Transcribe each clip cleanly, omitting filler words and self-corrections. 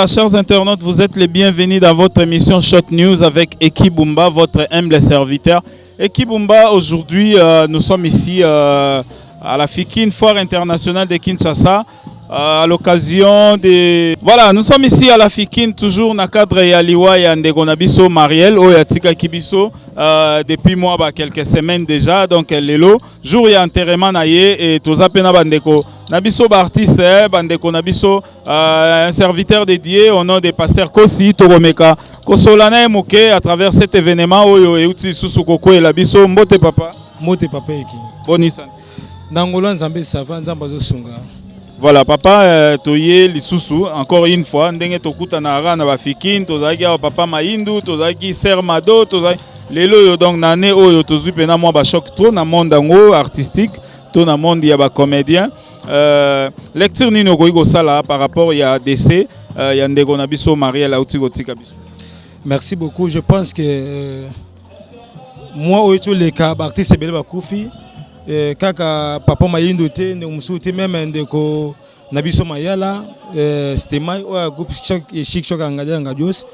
Voilà, chers internautes, vous êtes les bienvenus dans votre émission Shot News avec Eki Bumba, votre humble serviteur. Eki Bumba, aujourd'hui, nous sommes ici à la FIKIN, Foire internationale de Kinshasa, à l'occasion de... Voilà, nous sommes ici à la FIKIN, toujours dans le cadre de Liwa et Ndegonabiso Mariel, Oyatika Kibiso, depuis moi, quelques semaines déjà. Donc, Lelo, jour et enterrement naïe, et tous appena bandeko. Nabiso artiste, bandeko Nabiso, un serviteur dédié au nom des pasteurs Kosi, Toromeka, Kosolana et Moke, à travers cet événement, Oyo et Uti Susukoko et Labiso, Mbote Papa. Mbote Papa Eki. Boni santé. Nangolan Zambé Savan, Zambazo Sunga. Voilà, papa, toye lisusu, encore une fois, ndenge tokuta na ara na bafikin, tozaki papa Maïndou, tozaki Ser Mado, tozaki lelo donc nané oyo tozu pena moi ba choc trop na monde ngo artistique, to na monde ya ba comédien. Lecture nino ko sala par rapport ya décès, ya ndeko na biso Mariel Auti Gotika biso. Merci beaucoup, je pense que moi oyo les cas artiste bele ba kufi. Kaka papa Maïndou te ndumusuti même ndeko Nabiso Mayala c'était au groupe chic choc angadian ngadios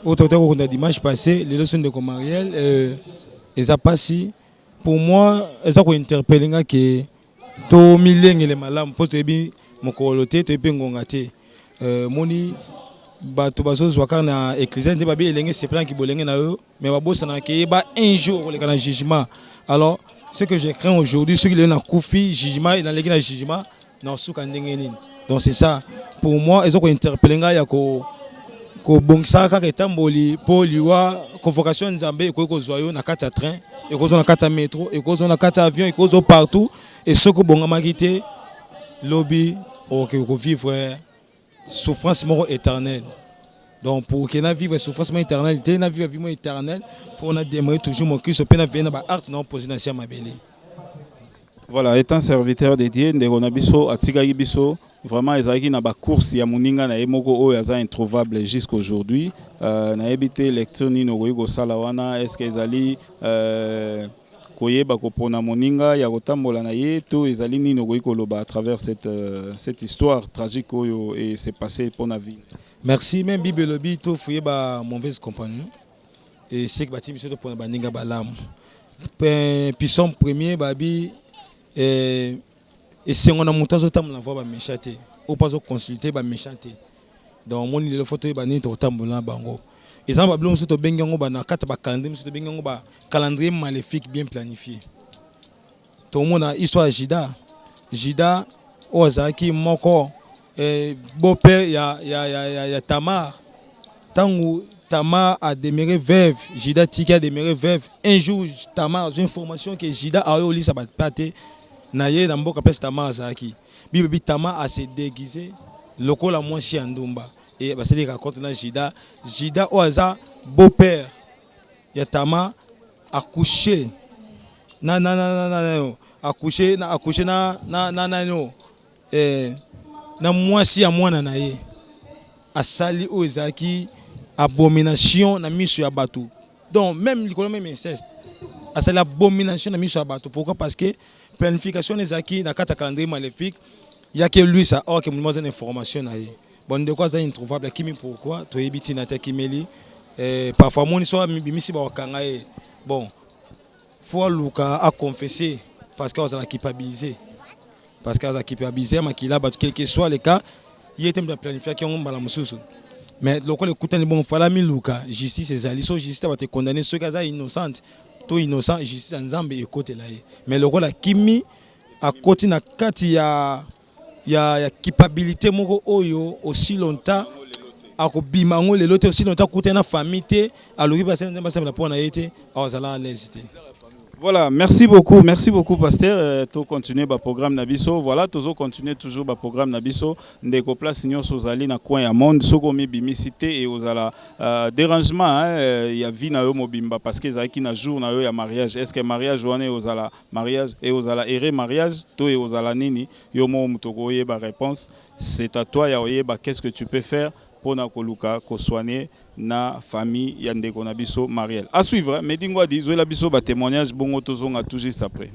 autoté ko dimanche passé les leçons de Mariel et ça passé pour moi ça ko interpeller nga que to milenge le malam poste ebi mokolote to epi ngonga te moni bato bazozwa kana ecclésia nde babi elenge c'est plan ki bolenge na yo mais babosa na ke ba un jour le kana jugement. Alors ce que je crains aujourd'hui, ce qu'il y a dans Koufi, jugement et dans les jugement, non, donc c'est ça. Pour moi, ils ont interpellé il y a ko bongsa ka ketamboli pour liwa convocation nzambe ko zoyo na kata train et ko zo na kata métro et ko zo na kata avion et ko zo partout et ce que bonga makité lobby ko vivre souffrance mort éternelle. Donc pour qu'il ait vivre souffrance éternelle, il vivre vie éternelle, il faut démarrer toujours mon Christ, pour venir à art non position ma belle. Voilà, étant serviteur dédié, Ndegonabiso Atika Biso, vraiment ils ont na ba course ya muninga na emoko o yaza introuvable jusqu'aujourd'hui. Na ebité lecture ni no go sala wana, est-ce qu'ils ali koyeba ko pona muninga ya kotambola na ye to ezali ni no go loba à travers cette histoire tragique oyo et c'est passé pour la vie. Merci, même Bible lobby tout fouillé ba mauvaise compagnie et c'est que bâti monsieur pour baninga balam. Puis son premier babi et c'est on a monté au temps la voix ba méchanté ou pas au consulter ba méchanté. Donc mon il le photo ba ni to tambola bango. Et ça ba blon sur to bengango ba na kata ba calendrier sur to bengango ba calendrier maléfique bien planifié. Tout le monde a histoire Jida Ozaki Moko beau-père, il y a Tamar. Tant que Tamar a demeuré veuve, Jida Tika a demeuré veuve. Un jour, Tamar a une information que Jida a eu au lit, ça va pâter. Naye, dans le monde, Tamar Zaki. Bibi Tamar a se déguisé. Loko la moitié en Dumba. Et c'est les racontes dans Jida. Jida Oaza, beau-père. Il y a Tamar accouché. Accouché, na mwasi ya mwana na ye asali o ezaki abomination na miso ya bato. Donc même likolo même inceste asali abomination na miso ya bato. Pourquoi? Parce que planification ezaki na kata calendrier maléfique ya que lui ça or que moi une information na ye bon de quoi ça introuvable kimi. Pourquoi to ebiti na ta kimeli parfois moni so bimisi ba wakanga ye bon faut luka à confesser parce que on a culpabilisé. Parce qu'à a culpabilisé, quel que soit le cas, il était de planifier qui ont balamoussou. Mais le coup écoute les bon fala mi luka justice les ali so justice va te condamner ceux qui sont innocents, tout innocent justice ensemble et côté là. Mais le coup la kimi à côté na kati ya culpabilité moko oyo aussi longtemps à ko bimango le lote aussi longtemps côté na famille té alors il va se na pona été à l'aise. Voilà, merci beaucoup pasteur. To continuer ba programme Nabiso. Voilà, tozo continuer toujours ba programme Nabiso. Ndeko place nyo sozali na coin ya monde soko mi bimicité et ozala dérangement ya vie na yo mobimba parce que zaki na jour na yo ya mariage. Est-ce que mariage wane ozala mariage et ozala erré mariage to et ozala nini yo mo mutoko yeba réponse. C'est à toi ya oyeba qu'est-ce que tu peux faire pour na koluka ko soigner na famille Yandeko Nabiso Mariel. À suivre, Medingwa dit Zoé Labiso ba témoignage bongo tozonga tout juste après.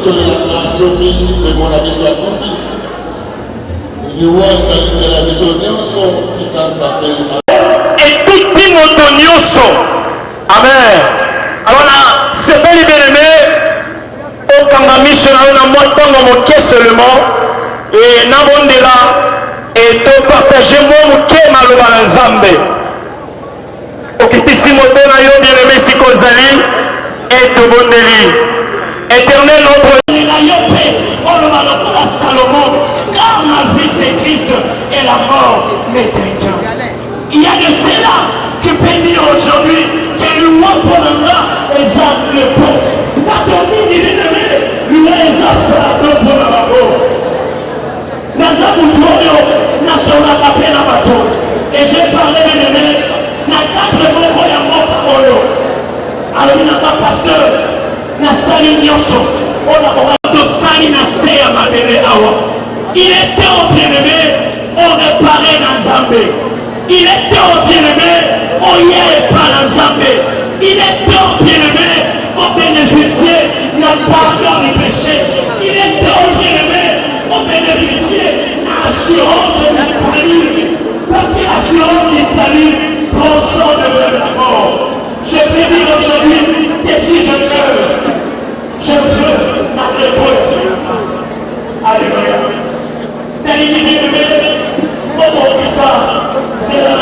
que la Sophie et mon ami soit confié. Et la mission qui s'appelle. Et tout le monde amen. Alors là, c'est bel et bien aimé. Au Kangami, c'est là, moi, dans mon quai seulement. Et Nabondela. Et de partager mon quai malobala Nzambe. Okitisi motema yo bien aimé si Kozali. Et de Bondeli. Éternel notre Salomon, car la vie c'est Christ et la mort n'est qu'un. Il y a de cela qui peut dire aujourd'hui que le roi pour le roi les âmes le peuple. La famille divine, lui les affaires de pour la mort. Nazabutorio, Nasona Kapena Bato. Et j'ai parlé de lui, n'a quatre mots pour la mort par eux. Alors il n'a pas pasteur, n'a sali nyonso. Il était au bien-aimé, on réparait dans Zambé. Il était au bien-aimé, on y est pas dans Zambé. Il était au bien-aimé, on bénéficiait d'un pardon du péché. Il était au bien-aimé, on bénéficiait de l'assurance du salut. Parce que l'assurance du salut transcende de la mort. Je peux dire aujourd'hui que si je veux ma réponse. Alléluia. C'est la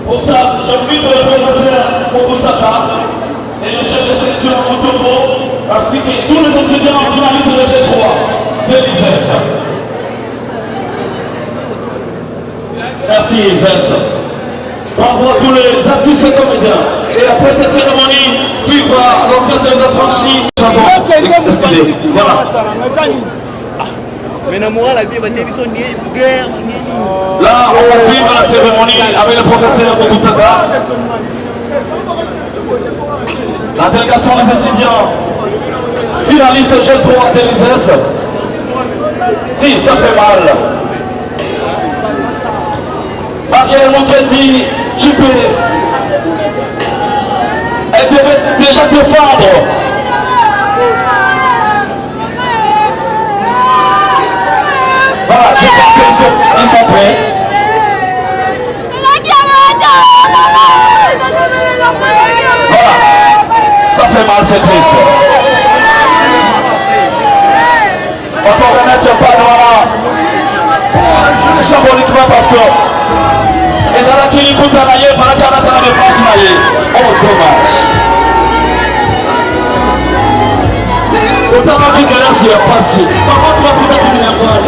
Pour ça, j'invite le professeur Mokutaka et le chef de section Chotopo, ainsi que tous les étudiants finalistes de G3 de l'ISES. Merci ISES. Bravo à tous les artistes et comédiens. Et après cette cérémonie, suivra l'orchestre des affranchis. Chanson. Excusez. Voilà. Là, on va suivre la cérémonie avec le professeur Mokutaka. La délégation des étudiants finalistes G3 de l'ISES. Si, ça fait mal. Ariel Mokendi, tu peux. Elle devait déjà défendre. Voilà, je pense qu'ils sont prêts. Voilà, ça fait mal, c'est triste. On peut remettre un panneau là, symboliquement parce que les gens qui écoutent à l'aïe, pendant qu'il y a de place l'aïe. Oh, dommage. Autant que là, c'est passé. Comment tu vas faire que tu n'as pas?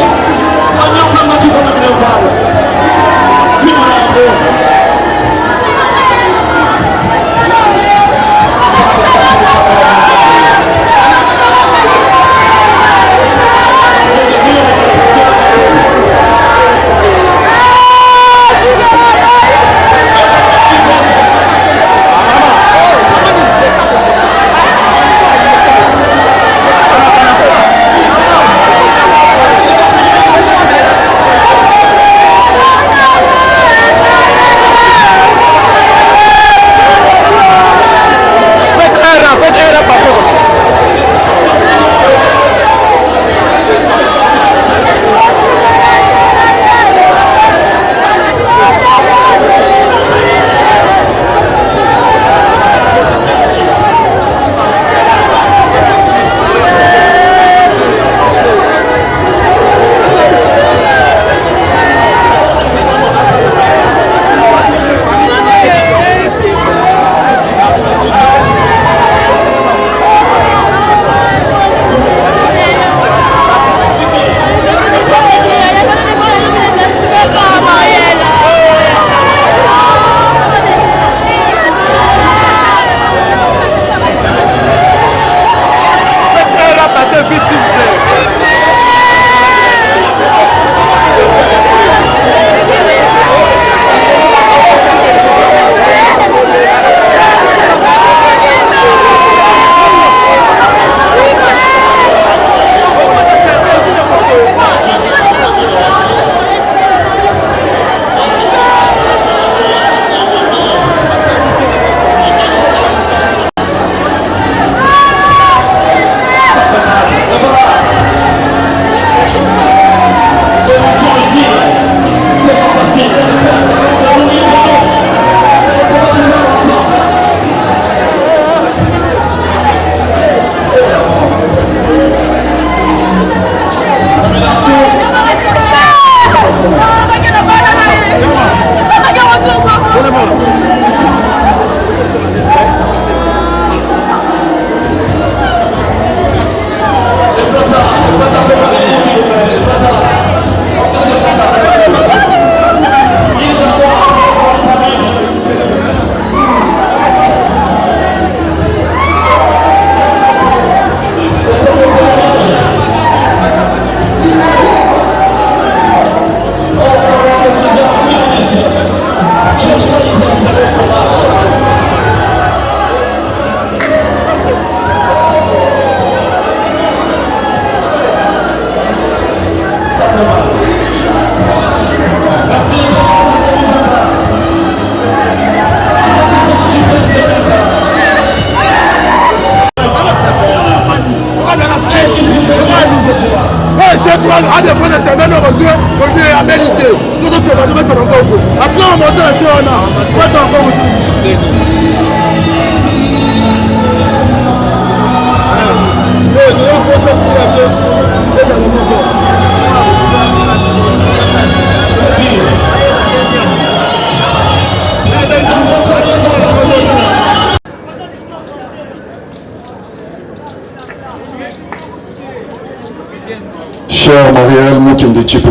Cher Marielle Moukende-Tchipé,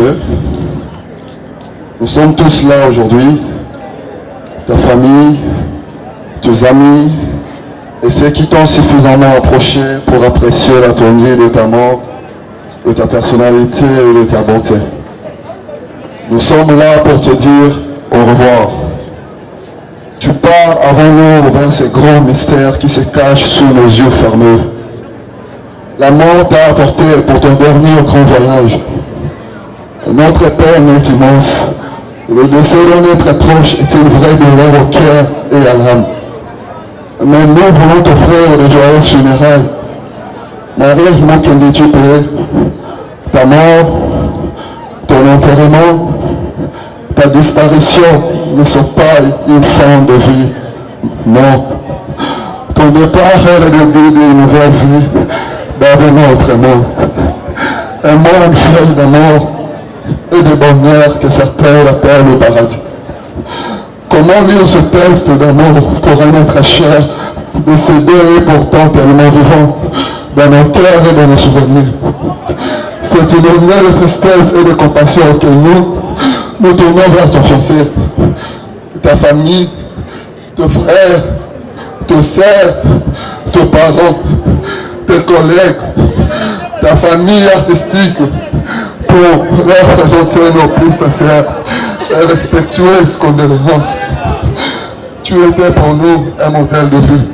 nous sommes tous là aujourd'hui, ta famille, tes amis et ceux qui t'ont suffisamment approché pour apprécier la tournée de ta mort, de ta personnalité et de ta bonté. Nous sommes là pour te dire au revoir. Tu pars avant nous vers ces grands mystères qui se cachent sous nos yeux fermés. La mort t'a apporté pour ton dernier grand voyage. Notre peine est immense. Le décès de notre proche est une vraie douleur au cœur et à l'âme. Mais nous voulons t'offrir de joyeuses funérailles. Marie Moukende-Tchipé, ta mort, ton enterrement, ta disparition ne sont pas une fin de vie. Non. Ton départ est le début d'une nouvelle vie dans un autre monde. Un monde fait d'amour et de bonheur que certains appellent le paradis. Comment lire ce texte d'amour pour un être cher, décédé et pourtant tellement vivant dans nos cœurs et dans nos souvenirs? C'est une lumière de tristesse et de compassion que nous tournons vers ton fiancé, ta famille, tes frères, tes sœurs, tes parents, tes collègues, ta famille artistique, pour leur présenter nos plus sincères et respectueuses condoléances. Tu étais pour nous un modèle de vie,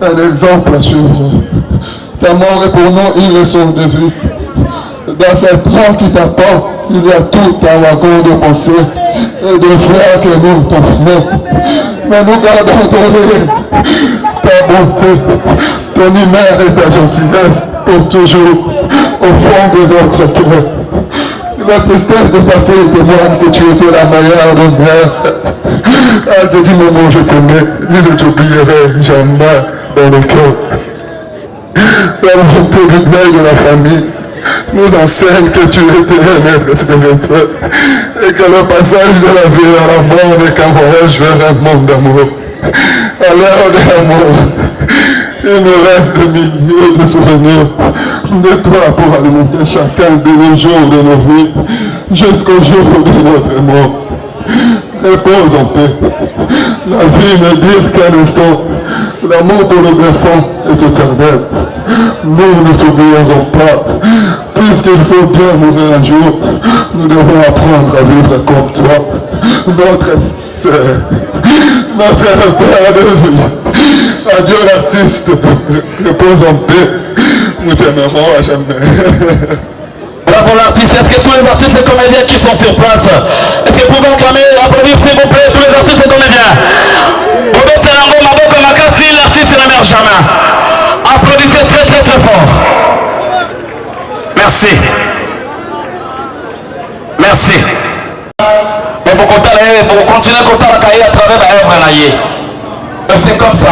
un exemple à suivre. Ta mort est pour nous une leçon de vie. Dans cette train qui t'apporte, il y a tout un wagon de pensée et de frères que nous t'offrons. Mais nous gardons ton rire, ta bonté, ton humeur et ta gentillesse pour toujours au fond de notre cœur. La tristesse de ta fille témoigne que tu étais la meilleure de mère. Elle te dit, maman, je t'aimais, je ne t'oublierai jamais dans le cœur. La bonté du bien de la famille nous enseigne que tu étais un être spirituel et que le passage de la vie à la mort n'est qu'un voyage vers un monde d'amour. À l'heure de l'amour, il nous reste des milliers de souvenirs de toi pour alimenter chacun des jours de nos vies jusqu'au jour de notre mort. Repose en paix. La vie ne dure qu'un instant. L'amour pour le défunt est éternel. Nous ne t'oublierons pas. Puisqu'il faut bien mourir un jour, nous devons apprendre à vivre comme toi. Notre sœur, notre père de vie. Adieu l'artiste. Repose en paix. Nous t'aimerons à jamais. Bravo l'artiste. Est-ce que tous les artistes et comédiens qui sont sur place, est-ce que vous pouvez acclamer, applaudir s'il vous plaît tous les artistes et comédiens? Robert Selango, Maboko Makasi, l'artiste ne meurt jamais. Applaudissez très très très fort. Merci. Merci. Mais pour continuer à compter la carrière à travers la œuvre, c'est comme ça.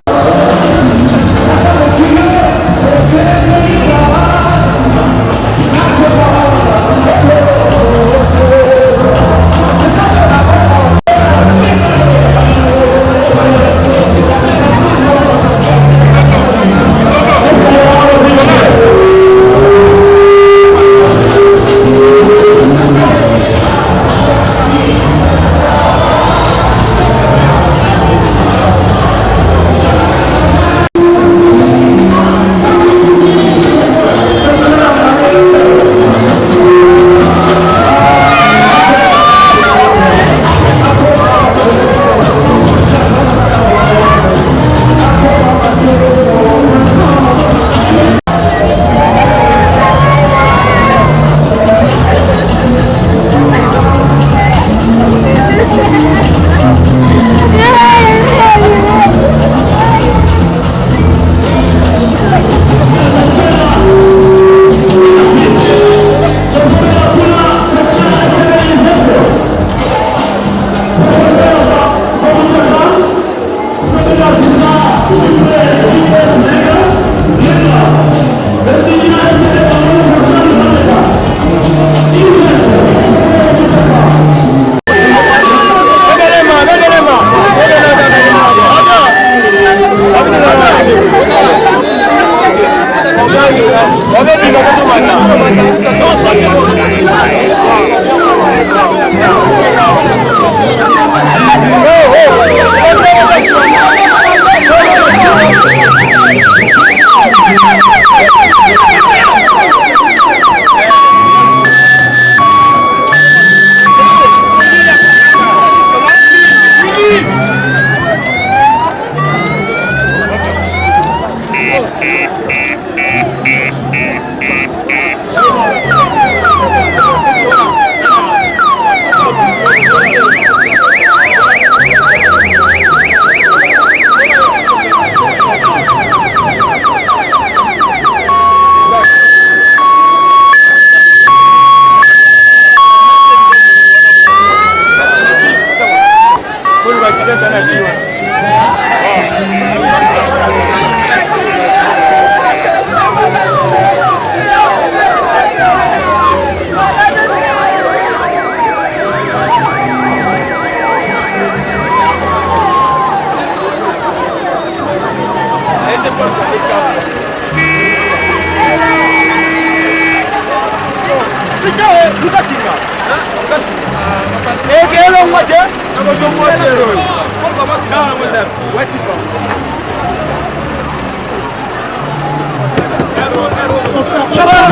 Chauffeur,